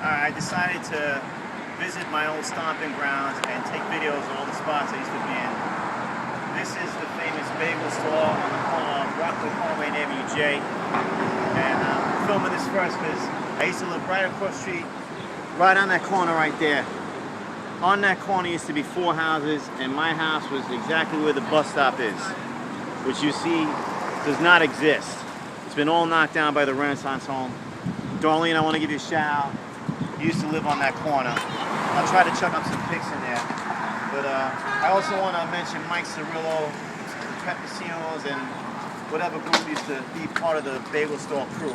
I decided to visit my old stomping grounds and take videos of all the spots I used to be in. This is the famous bagel store on the corner of Rockwood Parkway and Avenue J. And I'm filming this first because I used to live right across the street, right on that corner right there. On that corner used to be 4 houses, and my house was exactly where the bus stop is, which you see does not exist. It's been all knocked down by the Renaissance home. Darlene, I want to give you a shout out. You used to live on that corner. I'll try to chuck up some pics in there. But I also want to mention Mike Cirillo, the Pepicinos, and whatever group used to be part of the bagel store crew.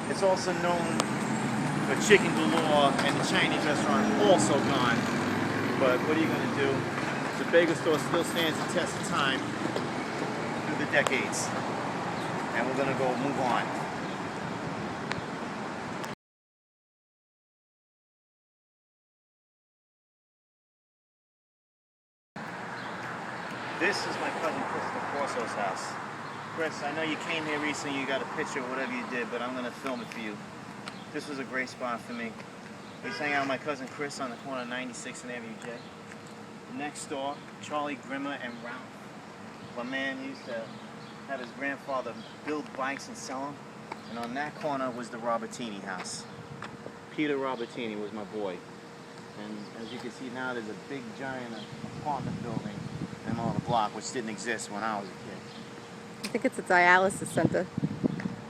It's also known for Chicken Galore, and the Chinese restaurant also gone. But what are you going to do? The bagel store still stands the test of time through the decades. And we're going to go move on. This is my cousin Chris Corso's house. Chris, I know you came here recently, you got a picture of whatever you did, but I'm going to film it for you. This was a great spot for me. I used to hang out with my cousin Chris on the corner of 96th and Avenue J. Next door, Charlie Grimmer and Ralph. My man used to have his grandfather build bikes and sell them. And on that corner was the Robertini house. Peter Robertini was my boy. And as you can see now, there's a big giant apartment building in the block, which didn't exist when I was a kid. I think it's a dialysis center.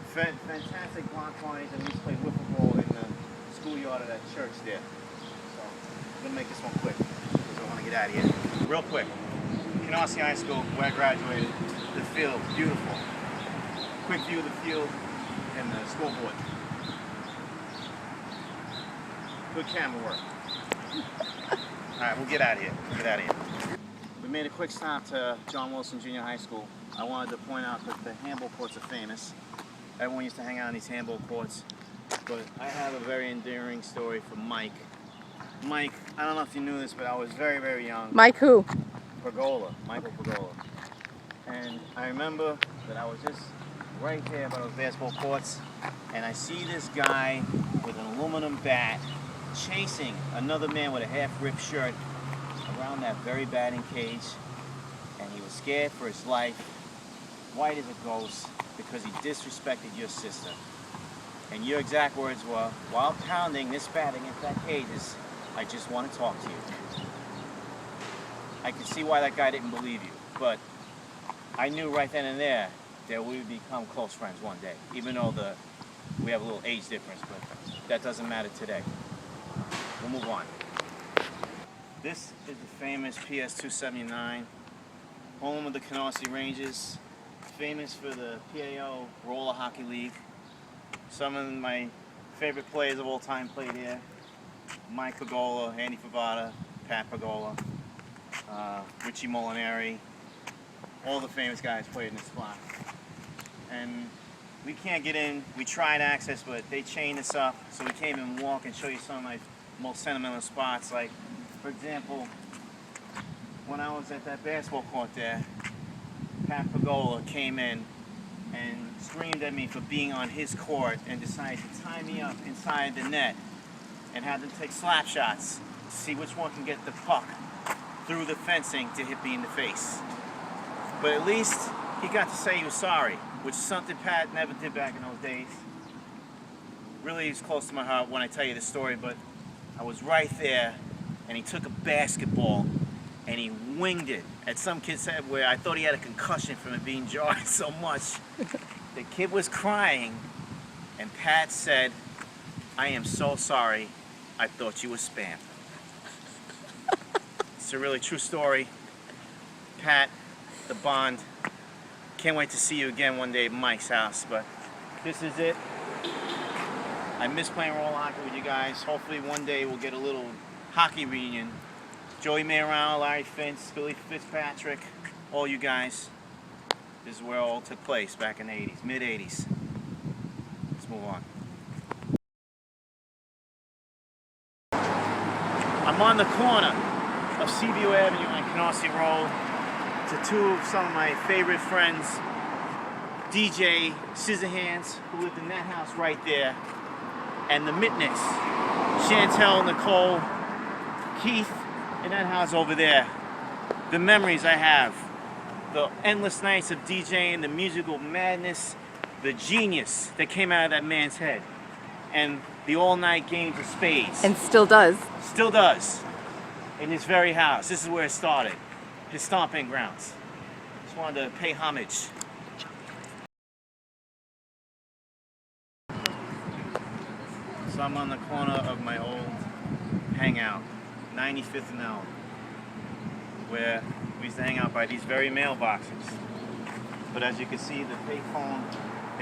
Fantastic block parties, and we used to play wiffle ball in the schoolyard of that church there. So I'm gonna make this one quick because I want to get out of here. Real quick. Canarsie High School, where I graduated. The field, beautiful. Quick view of the field and the scoreboard. Good camera work. All right, we'll get out of here. We made a quick stop to John Wilson Junior High School. I wanted to point out that the handball courts are famous. Everyone used to hang out on these handball courts. But I have a very endearing story for Mike. Mike, I don't know if you knew this, but I was very, very young. Mike who? Michael Pergola. And I remember that I was just right there by those basketball courts, and I see this guy with an aluminum bat chasing another man with a half-ripped shirt around that very batting cage, and he was scared for his life, white as a ghost, because he disrespected your sister. And your exact words were, while pounding this bat against that cage, is, "I just want to talk to you." I could see why that guy didn't believe you, but I knew right then and there that we would become close friends one day, even though we have a little age difference, but that doesn't matter today. We'll move on. This is the famous PS 279, home of the Canarsie Rangers, famous for the PAO Roller Hockey League. Some of my favorite players of all time played here. Mike Pagola, Andy Favada, Pat Pagola, Richie Molinari. All the famous guys played in this spot. And we can't get in. We tried access, but they chained us up, so we can't even walk and show you some of my most sentimental spots. Like, for example, when I was at that basketball court there, Pat Pagola came in and screamed at me for being on his court and decided to tie me up inside the net and had them take slap shots to see which one can get the puck through the fencing to hit me in the face. But at least he got to say he was sorry, which is something Pat never did back in those days. Really is close to my heart when I tell you this story, but I was right there, and he took a basketball and he winged it at some kid's head where I thought he had a concussion from it being jarred so much. The kid was crying, and Pat said, "I am so sorry, I thought you were Spam." It's a really true story. Pat, the bond. Can't wait to see you again one day at Mike's house, but this is it. I miss playing roller hockey with you guys. Hopefully one day we'll get a little hockey reunion. Joey Mayorano, Larry Finch, Billy Fitzpatrick, all you guys. This is where it all took place back in the 80s, mid-80s. Let's move on. I'm on the corner of Seaview Avenue and Canarsie Road to two of some of my favorite friends, DJ Scissorhands, who lived in that house right there, and the Mitnicks, Chantel, Nicole, Keith, and that house over there. The memories I have. The endless nights of DJing, the musical madness, the genius that came out of that man's head. And the all-night games of spades. And still does. Still does. In his very house. This is where it started. His stomping grounds. Just wanted to pay homage. So I'm on the corner of my old hangout, 95th and L, where we used to hang out by these very mailboxes. But as you can see, the payphone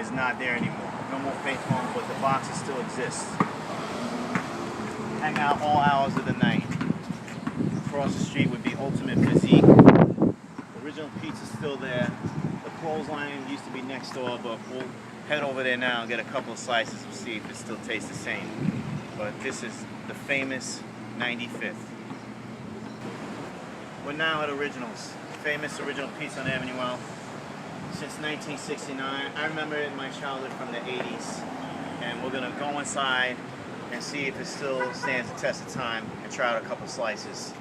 is not there anymore. No more payphone, but the boxes still exist. Hang out all hours of the night. Across the street would be Ultimate Physique. The original pizza's still there. The clothesline used to be next door, but we'll head over there now and get a couple of slices and see if it still tastes the same. But this is the famous 95th. We're now at Originals. Famous original pizza on Avenue L. Since 1969. I remember it in my childhood from the 80s. And we're gonna go inside and see if it still stands the test of time and try out a couple slices.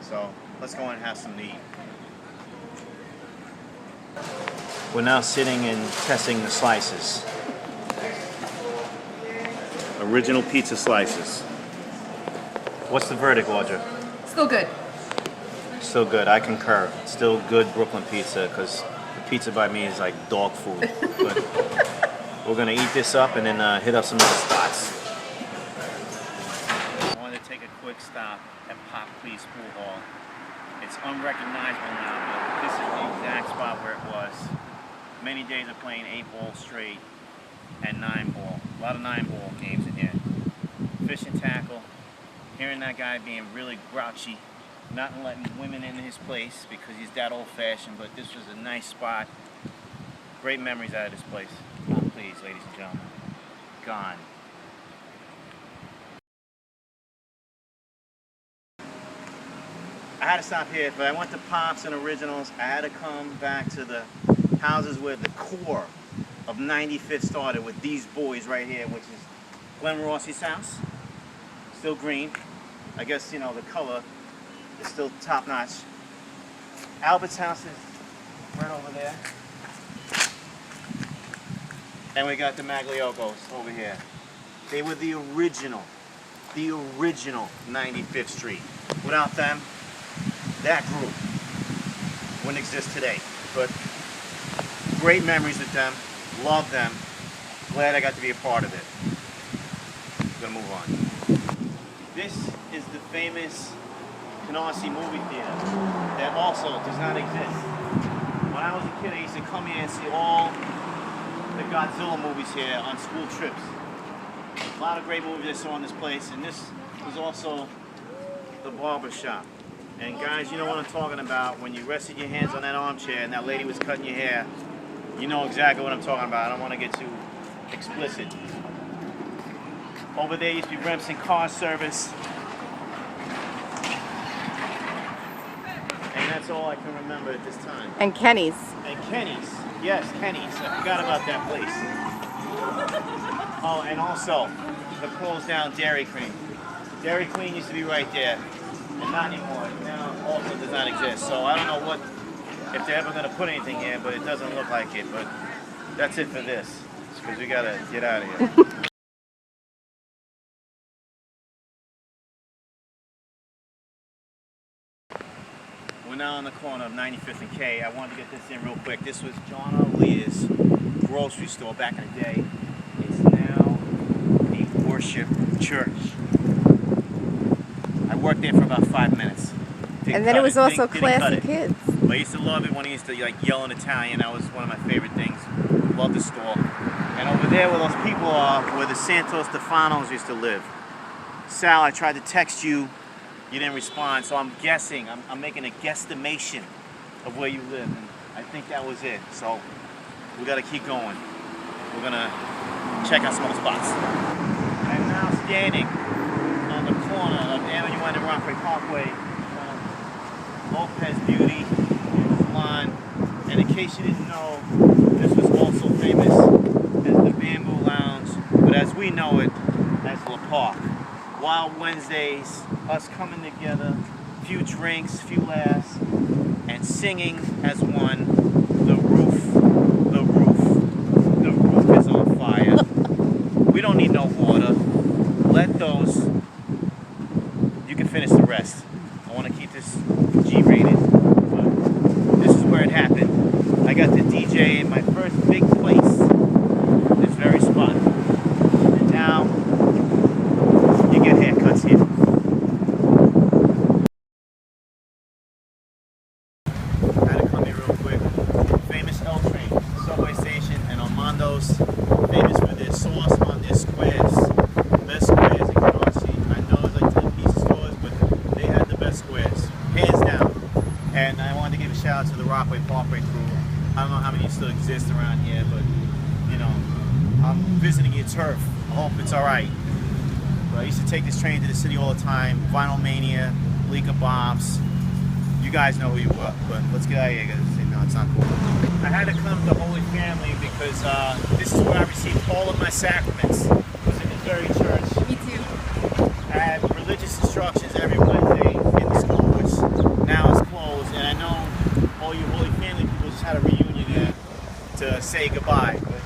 So let's go in and have some to eat. We're now sitting and testing the slices. Original pizza slices. What's the verdict, Audra? Still good. Still good, I concur. Still good Brooklyn pizza, because the pizza by me is like dog food. But we're gonna eat this up and then hit up some other spots. I wanted to take a quick stop at Pop Please Pool Hall. It's unrecognizable now, but this is the exact spot where it was. Many days of playing 8-ball straight and 9-ball. A lot of 9-ball games in here. Fish and tackle. Hearing that guy being really grouchy. Not letting women in his place because he's that old-fashioned, but this was a nice spot. Great memories out of this place. Please, ladies and gentlemen. Gone. I had to stop here, but I went to Pops and Originals. I had to come back to the houses where the core of 95th started with these boys right here, which is Glenn Rossi's house. Still green. I guess, you know, the color is still top notch. Albert's house is right over there. And we got the Magliocos over here. They were the original 95th Street. Without them, that group wouldn't exist today. But great memories with them, love them, glad I got to be a part of it. I'm gonna move on. This is the famous Canarsie movie theater that also does not exist. When I was a kid, I used to come here and see all the Godzilla movies here on school trips. A lot of great movies I saw in this place, and this was also the barber shop. And guys, you know what I'm talking about. When you rested your hands on that armchair and that lady was cutting your hair, you know exactly what I'm talking about. I don't want to get too explicit. Over there used to be Remsen Car Service. And that's all I can remember at this time. And Kenny's. And Kenny's. Yes, Kenny's. I forgot about that place. Oh, and also the closed down Dairy Queen. Dairy Queen used to be right there. And not anymore. Now also does not exist. So I don't know what, if they're ever going to put anything here, but it doesn't look like it. But that's it for this. Because we got to get out of here. We're now on the corner of 95th and K. I wanted to get this in real quick. This was John Leah's grocery store back in the day. It's now a worship church. I worked there for about 5 minutes. And then it was also Classy Kids. But I used to love it when he used to like yell in Italian. That was one of my favorite things. Love the store. And over there where those people are, where the Santos Stefanos used to live. Sal, I tried to text you. You didn't respond, so I'm guessing. I'm making a guesstimation of where you live. And I think that was it. So we got to keep going. We're going to check out some other spots. I'm now standing on the corner of Avenue N and Rockaway Parkway. Lopez Beauty Salon. And in case you didn't know, this was also famous as the Bamboo Lounge, but as we know it, as La Park. Wild Wednesdays, us coming together, few drinks, few laughs, and singing as one. The roof, the roof, the roof is on fire. We don't need no water. Let those, you can finish the rest. I want to keep this G-rated, but this is where it happened. I got to DJ in my first big place, this very spot. And now, you get haircuts here. I had to come here real quick. Famous L train, subway station, and Armando's, famous for their sauce on their squares. Best squares in Canarsie. I know it's like 10-piece stores, but they had the best squares, hands down. And I wanted to give a shout out to the Rockaway Parkway crew. I don't know how many still exist around here, but you know, I'm visiting your turf. I hope it's alright. But I used to take this train to the city all the time. Vinyl Mania, League of Bombs. You guys know who you were, but let's get out of here because no, it's not cool. I had to come to Holy Family because this is where I received all of my sacraments. It was in this very church. Me too. I had religious instructions every Wednesday in the school, which now is closed. And I know all you Holy Family people just had a reunion there to say goodbye. But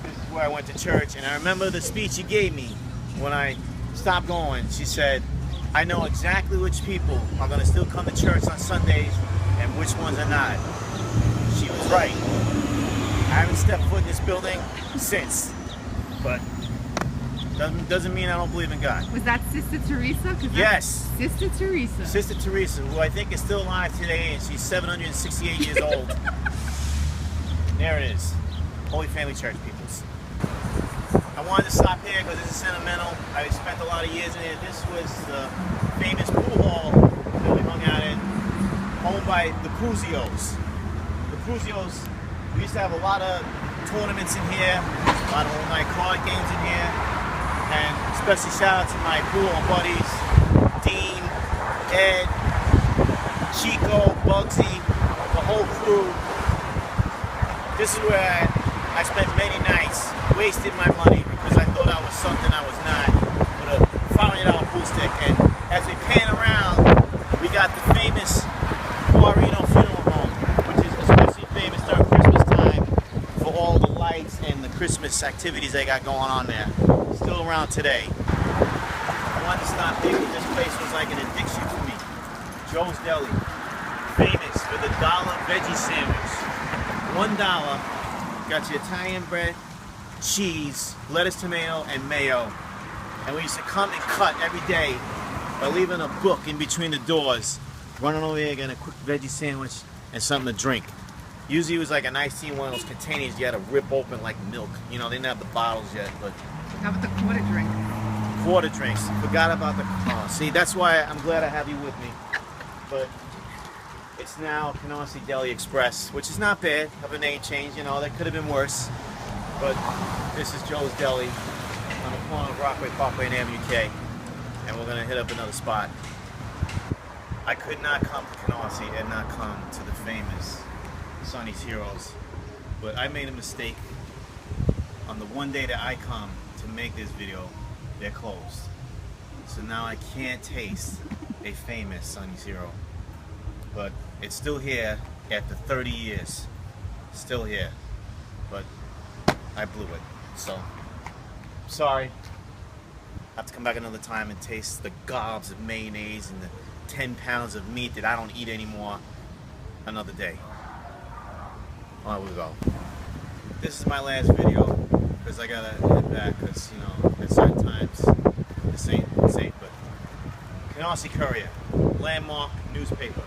this is where I went to church, and I remember the speech she gave me when I stopped going. She said, I know exactly which people are going to still come to church on Sundays and which ones are not. She was right. I haven't stepped foot in this building since, but doesn't mean I don't believe in God. Was that Sister Teresa? Yes. Sister Teresa. Sister Teresa, who I think is still alive today, and she's 768 years old. There it is. Holy Family Church, peoples. I wanted to stop here because this is sentimental. I spent a lot of years in it. This was the famous pool hall that we hung out in, owned by the Cruzios. The Cruzios, we used to have a lot of tournaments in here, a lot of all-night card games in here, and especially shout out to my pool hall buddies, Dean, Ed, Chico, Bugsy, the whole crew. This is where I spent many nights, wasted my money because I thought I was something I was not, with a $500 pool stick. And as we pan around, we got the famous Guarino Funeral Home, which is especially famous during Christmas time for all the lights and the Christmas activities they got going on there. Still around today. I wanted to stop here because this place was like an addiction for me. Joe's Deli, famous for the dollar veggie sandwich. $1, got your Italian bread, cheese, lettuce, tomato, and mayo. And we used to come and cut every day by leaving a book in between the doors, running over here, getting a quick veggie sandwich and something to drink. Usually it was like an iced tea in one of those containers you had to rip open like milk. You know, they didn't have the bottles yet, but... How about the quarter drink? Quarter drinks. Forgot about the... see, that's why I'm glad I have you with me. But it's now Canarsie Deli Express, which is not bad of a name change. You know, that could have been worse. But this is Joe's Deli on the corner of Rockaway Parkway and Avenue K. And we're going to hit up another spot. I could not come to Canarsie and not come to the famous Sonny's Heroes. But I made a mistake. On the one day that I come to make this video, they're closed. So now I can't taste a famous Sonny's Hero. But it's still here after 30 years. Still here. But I blew it. So, sorry. I have to come back another time and taste the gobs of mayonnaise and the 10 pounds of meat that I don't eat anymore another day. On we go. This is my last video because I gotta head back because, you know, at certain times this ain't safe. But Canarsie Courier, landmark newspaper.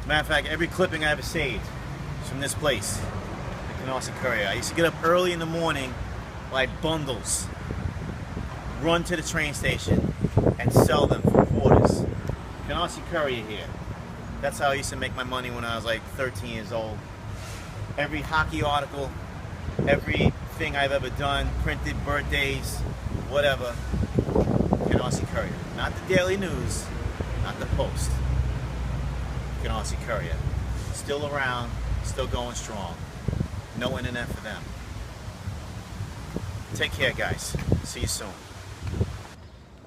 Matter of fact, every clipping I ever saved is from this place, the Canarsie Courier. I used to get up early in the morning, like bundles, run to the train station, and sell them for quarters. Canarsie Courier here. That's how I used to make my money when I was like 13 years old. Every hockey article, everything I've ever done, printed, birthdays, whatever, Canarsie Courier. Not the Daily News, not the Post. Canarsie Courier. Still around, still going strong. No internet for them. Take care, guys. See you soon.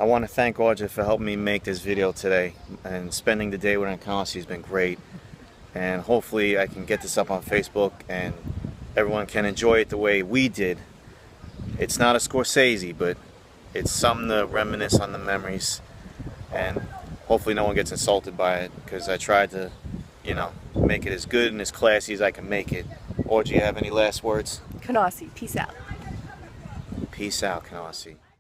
I want to thank Audra for helping me make this video today, and spending the day with her in Canarsie has been great. And hopefully I can get this up on Facebook and everyone can enjoy it the way we did. It's not a Scorsese, but it's something to reminisce on the memories, and hopefully no one gets insulted by it, because I tried to, you know, make it as good and as classy as I can make it. Audrey, you have any last words? Canarsie, peace out. Peace out, Canarsie.